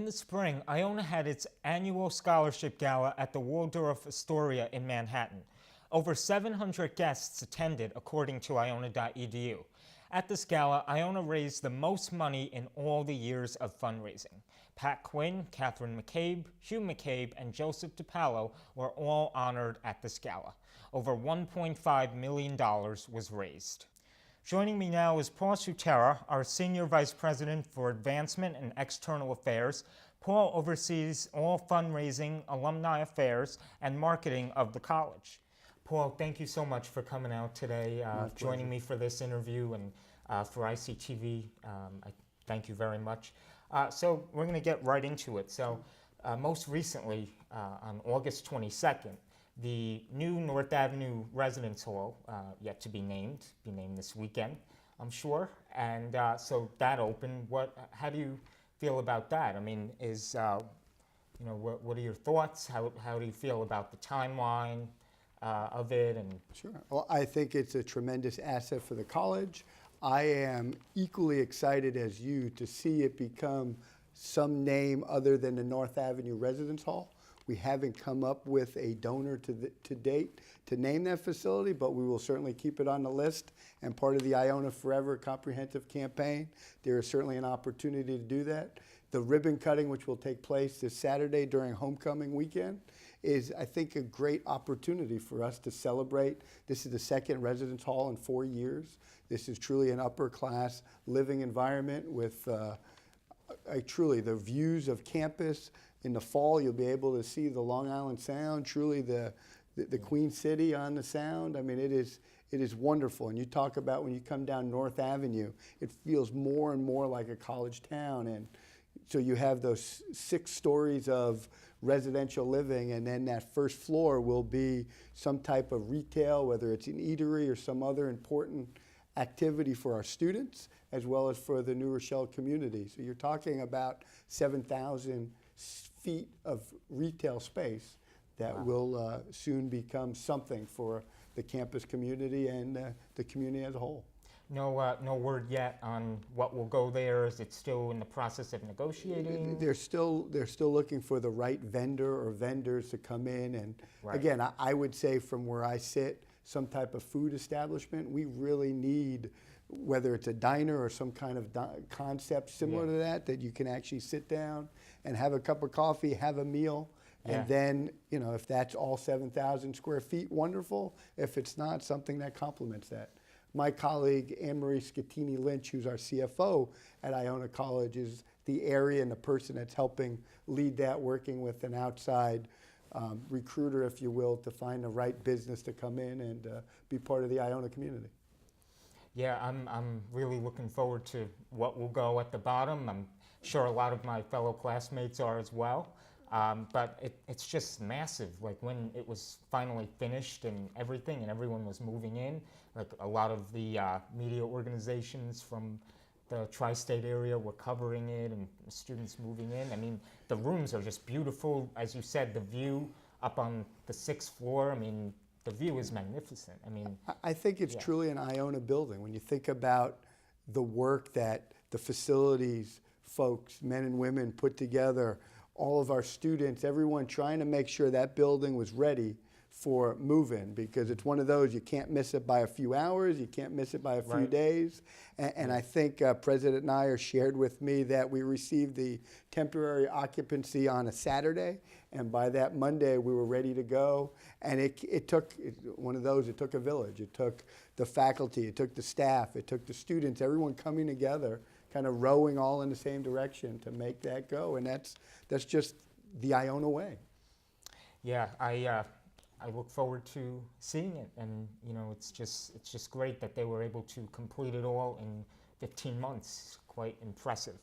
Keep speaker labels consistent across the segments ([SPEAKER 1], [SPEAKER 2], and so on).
[SPEAKER 1] the spring, Iona had its annual scholarship gala at the Waldorf Astoria in Manhattan. Over 700 guests attended, according to Iona.edu. At this gala, Iona raised the most money in all the years of fundraising. Pat Quinn, Catherine McCabe, Hugh McCabe, and Joseph DiPaolo were all honored at this gala. Over $1.5 million was raised. Joining me now is Paul Sutera, our Senior Vice President for Advancement and External Affairs. Paul oversees all fundraising, alumni affairs, and marketing of the college. Paul, thank you so much for coming out today, joining me for this interview, and for ICTV. I thank you very much. So we're going to get right into it. So most recently, on August 22nd, the new North Avenue Residence Hall, yet to be named this weekend, I'm sure. And so that opened. How do you feel about that? I mean, what are your thoughts? How do you feel about the timeline of it? And
[SPEAKER 2] Sure. Well, I think it's a tremendous asset for the college. I am equally excited as you to see it become some name other than the North Avenue Residence Hall. We haven't come up with a donor to date to name that facility, but we will certainly keep it on the list. And part of the Iona Forever Comprehensive Campaign, there is certainly an opportunity to do that. The ribbon cutting, which will take place this Saturday during homecoming weekend, is, I think, a great opportunity for us to celebrate. This is the second residence hall in 4 years. This is truly an upper class living environment with truly the views of campus. In the fall, you'll be able to see the Long Island Sound, truly the Queen City on the Sound. I mean, it is wonderful. And you talk about when you come down North Avenue, it feels more and more like a college town. And so you have those 6 stories of residential living, and then that first floor will be some type of retail, whether it's an eatery or some other important activity for our students, as well as for the New Rochelle community. So you're talking about 7,000 feet of retail space that will soon become something for the campus community and the community as a whole.
[SPEAKER 1] no word yet on what will go there. Is it still in the process of negotiating?
[SPEAKER 2] They're still looking for the right vendor or vendors to come in. And again, I would say from where I sit, some type of food establishment. We really need, whether it's a diner or some kind of concept similar to that you can actually sit down and have a cup of coffee, have a meal, and then, if that's all 7,000 square feet, wonderful. If it's not, something that complements that. My colleague, Anne-Marie Scattini-Lynch, who's our CFO at Iona College, is the area and the person that's helping lead that, working with an outside recruiter, if you will, to find the right business to come in and be part of the Iona community.
[SPEAKER 1] Yeah, I'm really looking forward to what will go at the bottom. I'm sure a lot of my fellow classmates are as well. But it's just massive. Like when it was finally finished and everything, and everyone was moving in, like a lot of the media organizations from the tri-state area were covering it, and students moving in. I mean, the rooms are just beautiful. As you said, the view up on the 6th floor, I mean, the view is magnificent. I mean,
[SPEAKER 2] I think it's truly an Iona building. When you think about the work that the facilities folks, men and women, put together, all of our students, everyone trying to make sure that building was ready for move-in, because it's one of those, you can't miss it by a few hours, you can't miss it by a few days. And I think President Nyer shared with me that we received the temporary occupancy on a Saturday, and by that Monday we were ready to go. And it took one of those, it took a village. It took the faculty, it took the staff, it took the students, everyone coming together, kind of rowing all in the same direction to make that go. And that's just the Iona way.
[SPEAKER 1] Yeah, I look forward to seeing it, and it's just great that they were able to complete it all in 15 months. Quite impressive.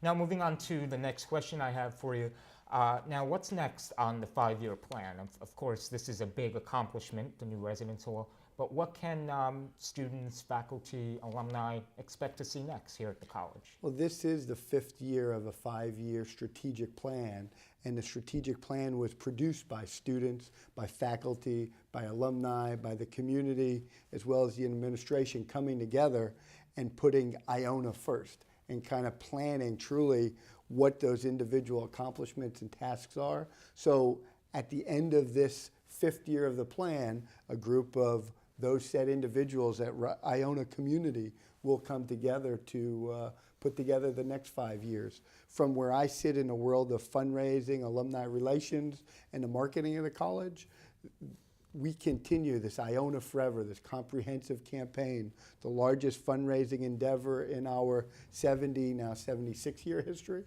[SPEAKER 1] Now, moving on to the next question I have for you. Now, what's next on the 5-year plan? Of course, this is a big accomplishment, the new residence hall. But what can students, faculty, alumni expect to see next here at the college?
[SPEAKER 2] Well, this is the 5th year of a 5-year strategic plan, and the strategic plan was produced by students, by faculty, by alumni, by the community, as well as the administration coming together and putting Iona first and kind of planning truly what those individual accomplishments and tasks are. So at the end of this 5th year of the plan, a group of those said individuals at Iona community will come together to put together the next 5 years. From where I sit in the world of fundraising, alumni relations, and the marketing of the college, we continue this Iona Forever, this comprehensive campaign, the largest fundraising endeavor in our 76-year history.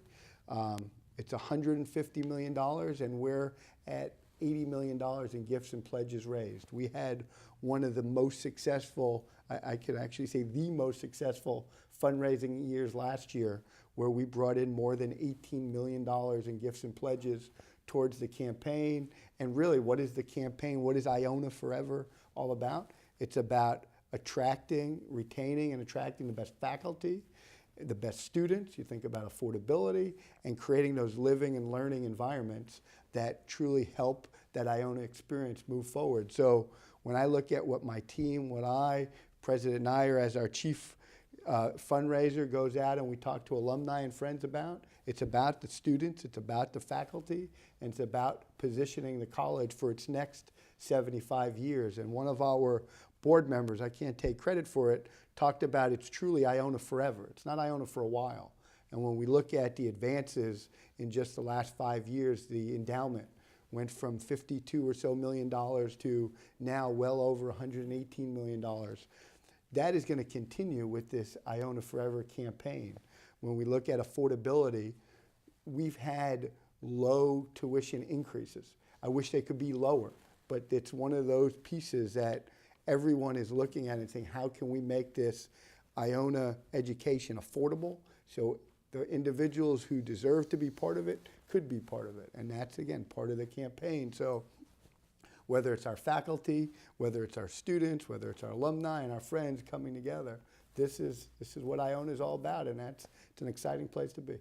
[SPEAKER 2] It's $150 million, and we're at $80 million in gifts and pledges raised. We had one of the most successful, I could actually say the most successful fundraising years last year, where we brought in more than $18 million in gifts and pledges towards the campaign. And really, what is the campaign? What is Iona Forever all about? It's about retaining and attracting the best faculty, the best students. You think about affordability and creating those living and learning environments that truly help that Iona experience move forward. So when I look at what my team, President Nair as our chief fundraiser goes out and we talk to alumni and friends about, it's about the students, it's about the faculty, and it's about positioning the college for its next 75 years. And one of our board members, I can't take credit for it, talked about it's truly Iona Forever. It's not Iona for a while. And when we look at the advances in just the last 5 years, the endowment went from $52 or so million to now well over $118 million. That is going to continue with this Iona Forever campaign. When we look at affordability, we've had low tuition increases. I wish they could be lower, but it's one of those pieces that everyone is looking at and saying, how can we make this Iona education affordable so the individuals who deserve to be part of it could be part of it? And that's, again, part of the campaign. So whether it's our faculty, whether it's our students, whether it's our alumni and our friends coming together, this is what Iona is all about, and it's an exciting place to be.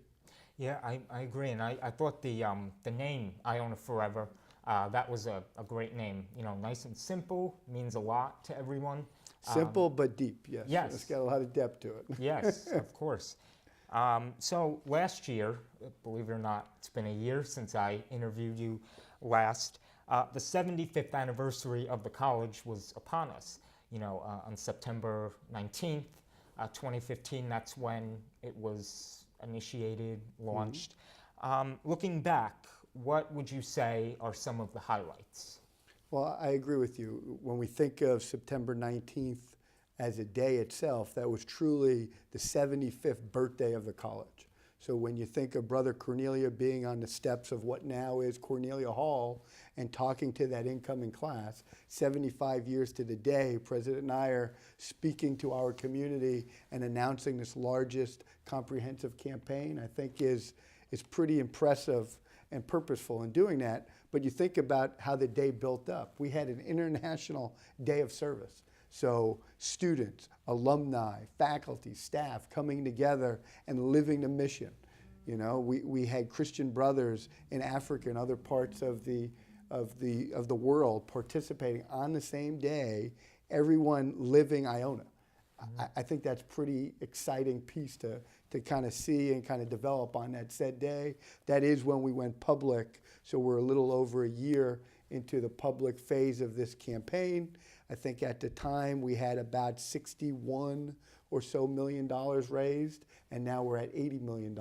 [SPEAKER 1] Yeah, I agree, and I thought the name Iona Forever, that was a great name. You know, nice and simple, means a lot to everyone.
[SPEAKER 2] Simple but deep, yes.
[SPEAKER 1] Yes.
[SPEAKER 2] It's got a lot of depth to it.
[SPEAKER 1] Yes, of course. So last year, believe it or not, it's been a year since I interviewed you last. The 75th anniversary of the college was upon us. You know, on September 19th, 2015, that's when it was initiated, launched. Looking back, what would you say are some of the highlights?
[SPEAKER 2] Well, I agree with you. When we think of September 19th as a day itself, that was truly the 75th birthday of the college. So when you think of Brother Cornelia being on the steps of what now is Cornelia Hall and talking to that incoming class, 75 years to the day, President Nair speaking to our community and announcing this largest comprehensive campaign, I think is pretty impressive and purposeful in doing that. But you think about how the day built up. We had an international day of service. So students, alumni, faculty, staff coming together and living the mission. You know, we had Christian brothers in Africa and other parts of the world participating on the same day, everyone living Iona. I think that's pretty exciting piece to kind of see and kind of develop on that said day. That is when we went public, so we're a little over a year into the public phase of this campaign. I think at the time we had about $61 or so million raised, and now we're at $80 million.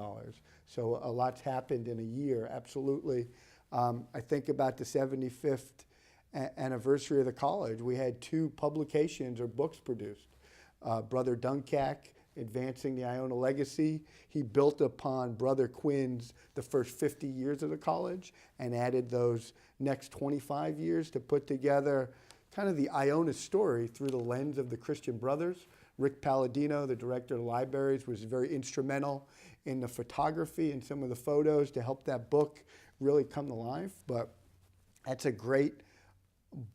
[SPEAKER 2] So a lot's happened in a year, absolutely. I think about the 75th anniversary of the college. We had 2 publications or books produced. Brother Dunkak, Advancing the Iona Legacy. He built upon Brother Quinn's the first 50 years of the college and added those next 25 years to put together kind of the Iona story through the lens of the Christian brothers. Rick Palladino, the director of the libraries, was very instrumental in the photography and some of the photos to help that book really come to life. But that's a great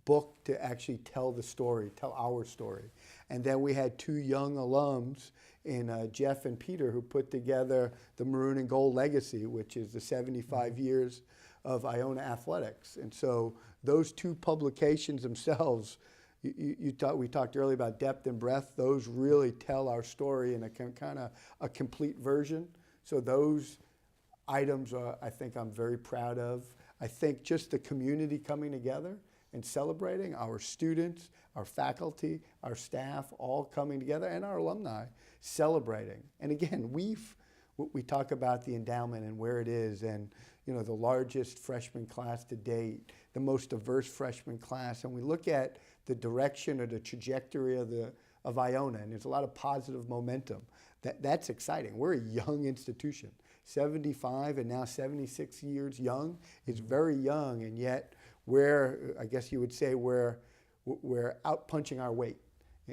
[SPEAKER 2] book to actually tell the story, tell our story. And then we had 2 young alums in Jeff and Peter who put together the Maroon and Gold Legacy, which is the 75 years of Iona athletics. And so those 2 publications themselves, we talked earlier about depth and breadth. Those really tell our story in a kind of a complete version. So those items I think I'm very proud of. I think just the community coming together and celebrating, our students, our faculty, our staff all coming together, and our alumni celebrating. And again, we talk about the endowment and where it is, and the largest freshman class to date, the most diverse freshman class, and we look at the direction or the trajectory of Iona, and there's a lot of positive momentum. That's exciting. We're a young institution, 75 and now 76 years young. It's very young, and yet I guess you would say we're out punching our weight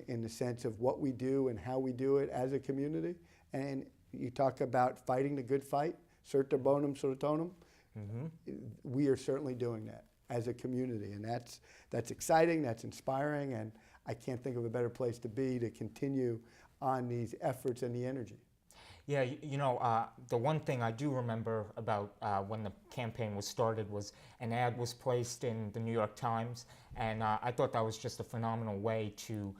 [SPEAKER 2] in the sense of what we do and how we do it as a community. And you talk about fighting the good fight, Surter Bonum Surtonum. We are certainly doing that as a community, and that's exciting, that's inspiring, and I can't think of a better place to be to continue on these efforts and the energy.
[SPEAKER 1] Yeah, the one thing I do remember about when the campaign was started was an ad was placed in the New York Times, and I thought that was just a phenomenal way to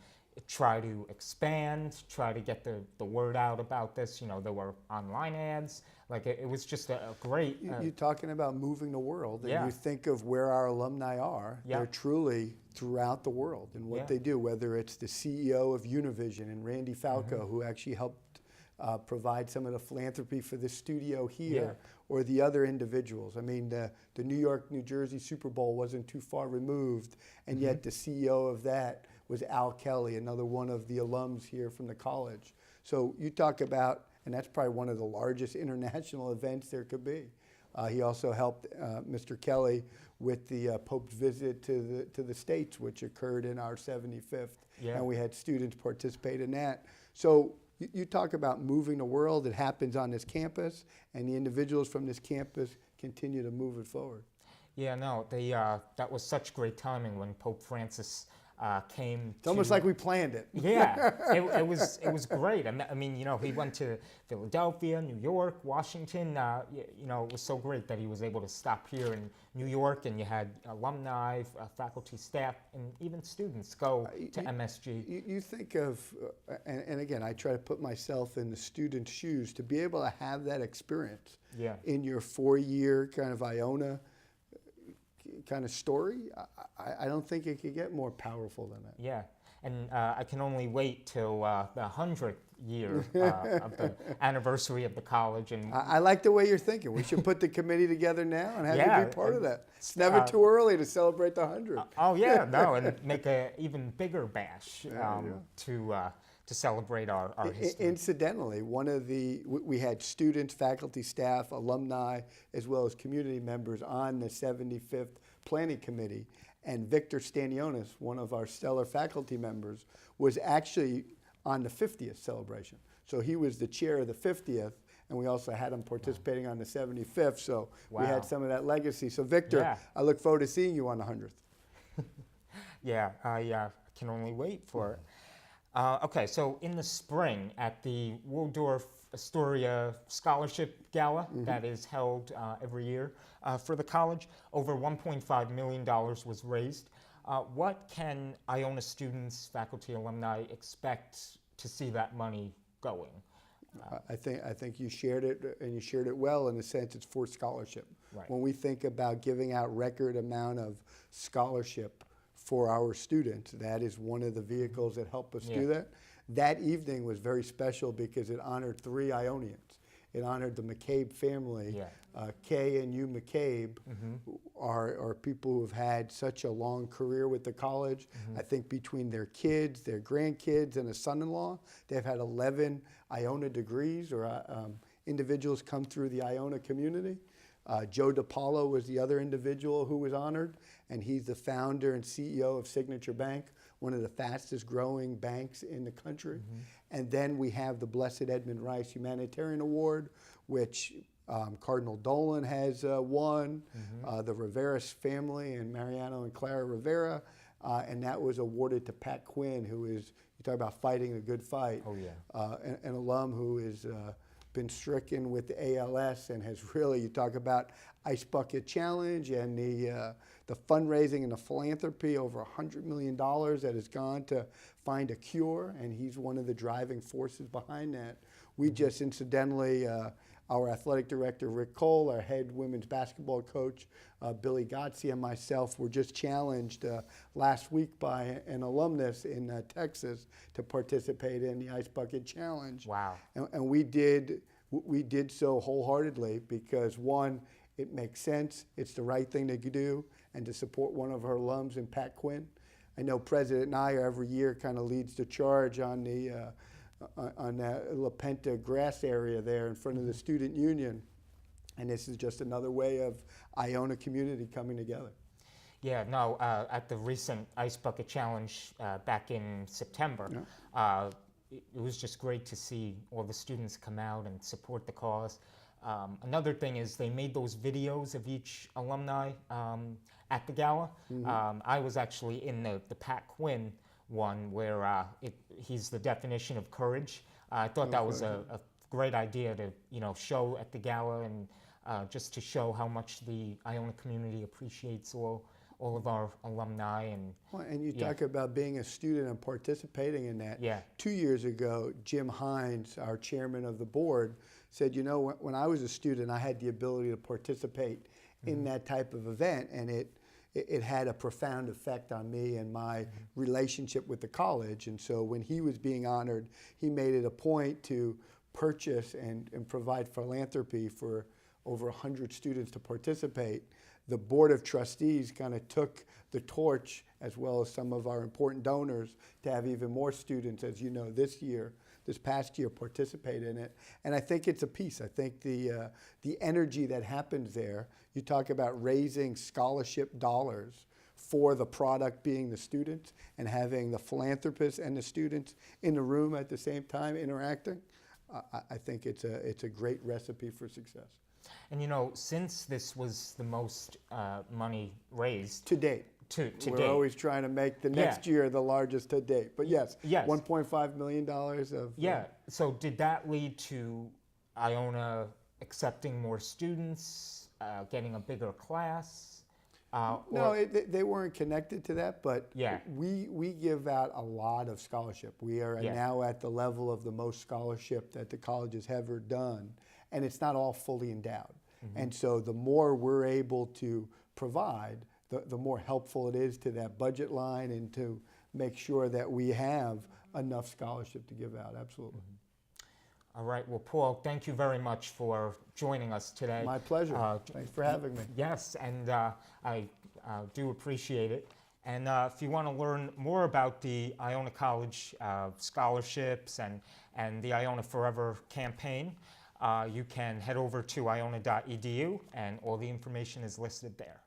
[SPEAKER 1] try to expand, try to get the word out about this. There were online ads. Like, it was just a great...
[SPEAKER 2] You're talking about moving the world, and
[SPEAKER 1] yeah.
[SPEAKER 2] you think of where our alumni are.
[SPEAKER 1] Yeah.
[SPEAKER 2] They're truly throughout the world in what they do, whether it's the CEO of Univision and Randy Falco, who actually helped provide some of the philanthropy for the studio here, or the other individuals. I mean, the New York, New Jersey Super Bowl wasn't too far removed, and yet the CEO of that was Al Kelly, another one of the alums here from the college. So you talk about, and that's probably one of the largest international events there could be. He also helped Mr. Kelly with the Pope's visit to the States, which occurred in our 75th, and we had students participate in that. So you talk about moving the world. It happens on this campus, and the individuals from this campus continue to move it forward.
[SPEAKER 1] Yeah, no, that was such great timing when Pope Francis came.
[SPEAKER 2] It's almost like we planned it.
[SPEAKER 1] Yeah, it was great. I mean, he went to Philadelphia, New York, Washington. It was so great that he was able to stop here in New York, and you had alumni, faculty, staff, and even students go to MSG.
[SPEAKER 2] You think of, and again, I try to put myself in the student's shoes to be able to have that experience in your 4-year kind of Iona kind of story. I don't think it could get more powerful than that.
[SPEAKER 1] Yeah, and I can only wait till the 100th year of the anniversary of the college. And
[SPEAKER 2] I like the way you're thinking. We should put the committee together now and have you be part of that. It's never too early to celebrate the 100th.
[SPEAKER 1] Oh yeah, no, and make an even bigger bash to celebrate our history.
[SPEAKER 2] Incidentally, we had students, faculty, staff, alumni, as well as community members on the 75th Planning Committee. And Victor Stanionis, one of our stellar faculty members, was actually on the 50th celebration. So he was the chair of the 50th, and we also had him participating on the 75th. So we had some of that legacy. So Victor, I look forward to seeing you on the 100th.
[SPEAKER 1] Yeah, I can only wait for it. Okay, so in the spring at the Waldorf Astoria Scholarship Gala that is held every year for the college, over $1.5 million was raised. What can Iona students, faculty, alumni expect to see that money going?
[SPEAKER 2] I think you shared it, and you shared it well in the sense it's for scholarship.
[SPEAKER 1] Right.
[SPEAKER 2] When we think about giving out record amount of scholarship for our students, that is one of the vehicles that help us do that. That evening was very special because it honored 3 Ionians. It honored the McCabe family. Kay and Hugh McCabe are people who have had such a long career with the college. I think between their kids, their grandkids, and a son-in-law, they've had 11 Iona degrees, or individuals come through the Iona community. Joe DiPaolo was the other individual who was honored, and he's the founder and CEO of Signature Bank, one of the fastest growing banks in the country. And then we have the Blessed Edmund Rice Humanitarian Award, which Cardinal Dolan has won, the Rivera's family, and Mariano and Clara Rivera, and that was awarded to Pat Quinn, who is, you talk about fighting a good fight, an alum who is been stricken with the ALS and has really, you talk about Ice Bucket Challenge and the fundraising and the philanthropy, over $100 million that has gone to find a cure, and he's one of the driving forces behind that. We just incidentally, our athletic director, Rick Cole, our head women's basketball coach, Billy Gotzi, and myself were just challenged last week by an alumnus in Texas to participate in the Ice Bucket Challenge.
[SPEAKER 1] Wow.
[SPEAKER 2] And we did so wholeheartedly because, one, it makes sense, it's the right thing to do, and to support one of our alums in Pat Quinn. I know President Nyer every year kind of leads the charge on the on that La Penta grass area there in front of the student union, and this is just another way of Iona community coming together.
[SPEAKER 1] Yeah, no, at the recent Ice Bucket Challenge back in September, it was just great to see all the students come out and support the cause. Another thing is they made those videos of each alumni at the gala. I was actually in the Pat Quinn one where he's the definition of courage. I thought that was a great idea to show at the gala and just to show how much the Iona community appreciates all of our alumni.
[SPEAKER 2] And you talk about being a student and participating in that.
[SPEAKER 1] Yeah.
[SPEAKER 2] 2 years ago, Jim Hines, our chairman of the board, said, when I was a student, I had the ability to participate in that type of event, and it had a profound effect on me and my relationship with the college. And so when he was being honored, he made it a point to purchase and provide philanthropy for over 100 students to participate. The Board of Trustees kind of took the torch, as well as some of our important donors, to have even more students, as you know, this past year, participate in it. And I think it's a piece. I think the energy that happens there, you talk about raising scholarship dollars for the product being the students and having the philanthropists and the students in the room at the same time interacting. I think it's a great recipe for success.
[SPEAKER 1] And since this was the most money raised
[SPEAKER 2] to date. We're always trying to make the next year the largest to date. But yes, $1.5 million of...
[SPEAKER 1] Yeah, so did that lead to Iona accepting more students, getting a bigger class?
[SPEAKER 2] No, they weren't connected to that, but we give out a lot of scholarship. We are now at the level of the most scholarship that the college has ever done, and it's not all fully endowed. And so the more we're able to provide, the more helpful it is to that budget line and to make sure that we have enough scholarship to give out. Absolutely.
[SPEAKER 1] All right. Well, Paul, thank you very much for joining us today.
[SPEAKER 2] My pleasure. Thanks for having me.
[SPEAKER 1] Yes, and I do appreciate it. And if you want to learn more about the Iona College scholarships and the Iona Forever campaign, you can head over to iona.edu, and all the information is listed there.